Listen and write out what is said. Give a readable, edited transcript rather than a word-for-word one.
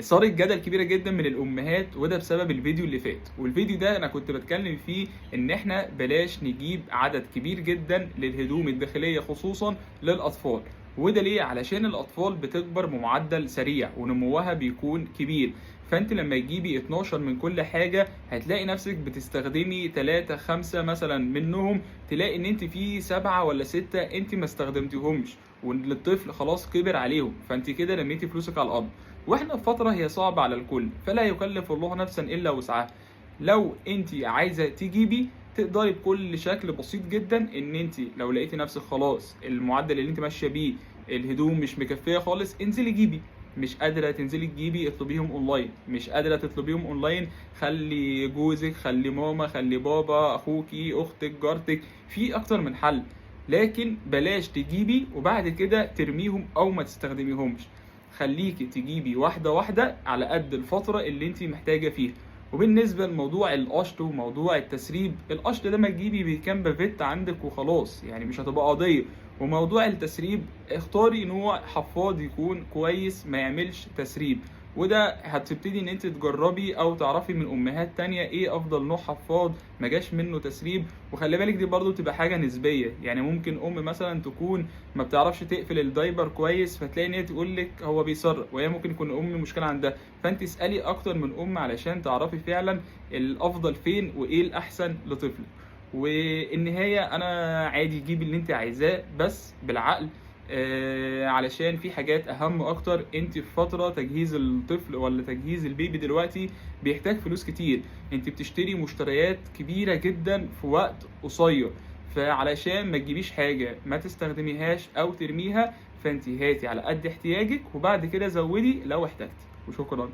صارت جدل كبيرة جدًا من الأمهات، وده بسبب الفيديو اللي فات، والفيديو ده أنا كنت باتكلم فيه إن إحنا بلاش نجيب عدد كبير جدًا للهدوم الداخلية خصوصًا للأطفال، وده ليه؟ علشان الأطفال بتكبر بمعدل سريع ونموها بيكون كبير، فأنتِ لما تجيبي 12 من كل حاجة هتلاقي نفسِك بتستخدمي 3، 5 مثلًا منهم، تلاقي إن أنتِ في 7 والّا 6 أنتِ ما استخدمتيهمش، وإن الطفل خلاص كبر عليهم، فأنتِ كده رميتِ فلوسِك على الأرض. واحنا في فترة هي صعبة على الكل، فلا يكلف الله نفسا إلا وسعها. لو انت عايزة تجيبي تقدري بكل شكل بسيط جدا ان انت لو لقيتي نفسك خلاص المعدل اللي انت ماشية بيه الهدوم مش مكفية خالص، انزلي جيبي. مش قادرة تنزلي تجيبي اطلبيهم اونلاين، مش قادرة تطلبيهم اونلاين خلي جوزك، خلي ماما، خلي بابا، اخوكي، اختك، جارتك، في اكتر من حل. لكن بلاش تجيبي وبعد كده ترميهم او ما تستخدميهمش. خليكي تجيبي واحدة واحدة على قد الفترة اللي انت محتاجة فيها. وبالنسبة لموضوع القشط وموضوع التسريب، القشط ده ما تجيبي بكام بافيت عندك وخلاص، يعني مش هتبقى قضية. وموضوع التسريب اختاري نوع حفاض يكون كويس ما يعملش تسريب، وده هتبتدي ان انت تجربي او تعرفي من امهات تانية ايه افضل نوع حفاض ما جاش منه تسريب. وخلي بالك دي برضو تبقى حاجة نسبية، يعني ممكن ام مثلا تكون ما بتعرفش تقفل الدايبر كويس فتلاقي ان هي تقول لك هو بيسرب، وهي ممكن يكون ام مشكلة عندها. فانت اسألي اكتر من ام علشان تعرفي فعلا الافضل فين وايه الاحسن لطفلك. والنهاية انا عادي جيبي اللي انت عايزاه بس بالعقل، علشان في حاجات اهم اكتر. انت في فتره تجهيز الطفل ولا تجهيز البيبي دلوقتي بيحتاج فلوس كتير، انت بتشتري مشتريات كبيره جدا في وقت قصير، فعلشان ما تجيبيش حاجه ما تستخدميهاش او ترميها، فانت هاتي على قد احتياجك وبعد كده زودي لو احتجتي. وشكرا.